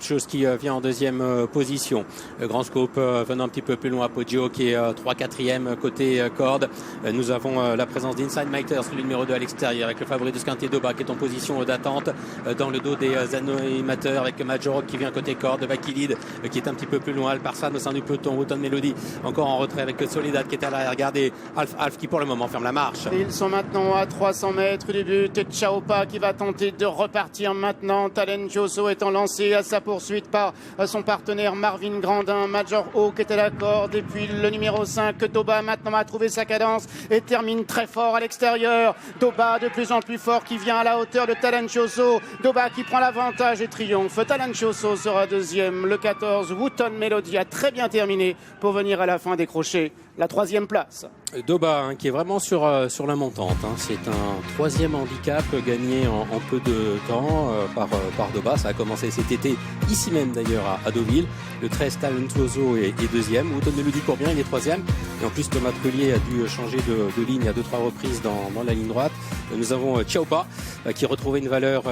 Chose qui vient en deuxième position. Grand Scope venant un petit peu plus loin, Poggio qui est 3-4e côté corde. Nous avons la présence d'Inside Miters, le numéro 2 à l'extérieur, avec le favori de Squinté Doba qui est en position d'attente dans le dos des animateurs, avec Majorok qui vient côté corde, Vakilid qui est un petit peu plus loin, Alparslan au sein du peloton, Wootton Melody encore en retrait avec Soledad qui est à l'arrière. Regardez Alf qui pour le moment ferme la marche. Ils sont maintenant à 300 mètres du but. Chaopa qui va tenter de repartir maintenant. Talenjoso étant lancé à sa poursuite par son partenaire Marvin Grandin. Major Hawk est à la corde. Et puis le numéro 5, Doba, maintenant a trouvé sa cadence et termine très fort à l'extérieur. Doba de plus en plus fort qui vient à la hauteur de Talenjoso. Doba qui prend l'avantage et triomphe. Talenjoso sera deuxième. Le 14, Wootton Melody a très bien terminé pour venir à la fin décrocher la troisième place. Doba qui est vraiment sur la montante. C'est un 3e handicap gagné en peu de temps par Doba. Ça a commencé cet été, ici même d'ailleurs à Deauville. Le 13 Talentuoso est 2e. Wootton Melody court bien, il est 3e. Et en plus Thomas Trullier a dû changer de ligne à 2-3 reprises dans la ligne droite. Nous avons Chaopa qui retrouvait une valeur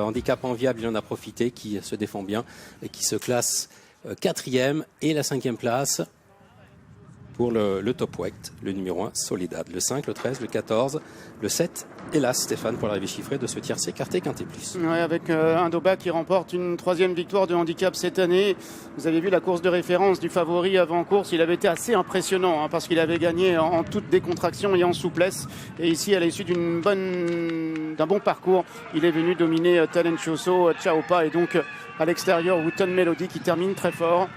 handicap enviable. Il en a profité, qui se défend bien et qui se classe 4e et la 5e place. Pour le top weight, le numéro 1, Soledad, le 5, le 13, le 14, le 7, hélas Stéphane, pour l'arrivée chiffrée de ce tiercé écarté Quintet Plus. Ouais, avec un Doba qui remporte une 3e victoire de handicap cette année. Vous avez vu la course de référence du favori avant-course, il avait été assez impressionnant parce qu'il avait gagné en toute décontraction et en souplesse. Et ici, à l'issue d'un bon parcours, il est venu dominer Talenjoso, Chaopa et donc à l'extérieur, Wootton Melody qui termine très fort.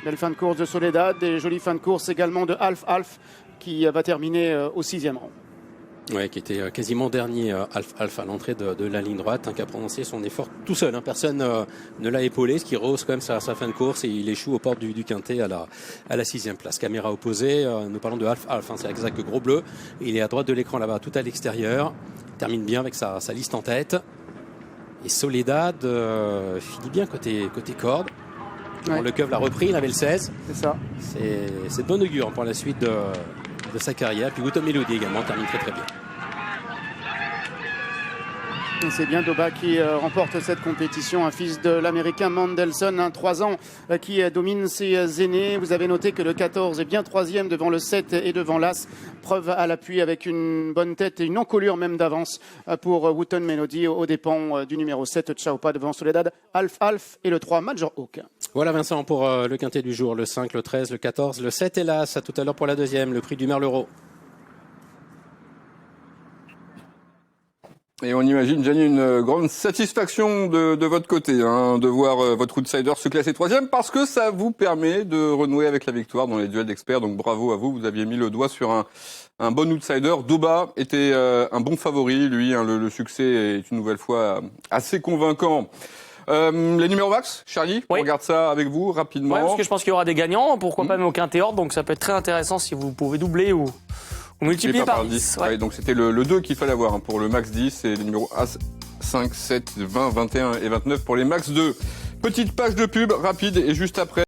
Belle fin de course de Soledad, des jolies fins de course également de Alf qui va terminer au 6e rang. Oui, qui était quasiment dernier Alf à l'entrée de la ligne droite, qui a prononcé son effort tout seul. Personne ne l'a épaulé, ce qui rehausse quand même sa fin de course et il échoue aux portes du Quintet à la 6e place. Caméra opposée, nous parlons de Alf, c'est exact Gros Bleu. Il est à droite de l'écran là-bas, tout à l'extérieur. Il termine bien avec sa liste en tête. Et Soledad finit bien côté corde. Ouais. Le Keuf l'a repris, il avait le 16. C'est ça. C'est de bon augure pour la suite de sa carrière. Puis Wootton Melody également termine très très bien. C'est bien Doba qui remporte cette compétition, un fils de l'américain Mandelson, 3 ans, qui domine ses aînés. Vous avez noté que le 14 est bien 3e devant le 7 et devant l'As. Preuve à l'appui avec une bonne tête et une encolure même d'avance pour Wootton Melody aux dépens du numéro 7, Chaopa devant Soledad, Alf et le 3, Major Hawk. Voilà Vincent pour le quintet du jour, le 5, le 13, le 14, le 7 et l'As. À tout à l'heure pour la deuxième, le prix du Merleau. Et on imagine, Gianni, une grande satisfaction de votre côté, de voir votre outsider se classer 3e, parce que ça vous permet de renouer avec la victoire dans les duels d'experts. Donc bravo à vous, vous aviez mis le doigt sur un bon outsider. Doba était un bon favori, lui, le succès est une nouvelle fois assez convaincant. Les numéros max, Charlie, on regarde ça avec vous rapidement. Ouais, parce que je pense qu'il y aura des gagnants, pourquoi pas même au quintet ordre, donc ça peut être très intéressant si vous pouvez doubler ou multiplier par 10. Ouais, donc c'était le 2 qu'il fallait avoir pour le max 10 et les numéros As 5, 7, 20, 21 et 29 pour les max 2. Petite page de pub rapide et juste après.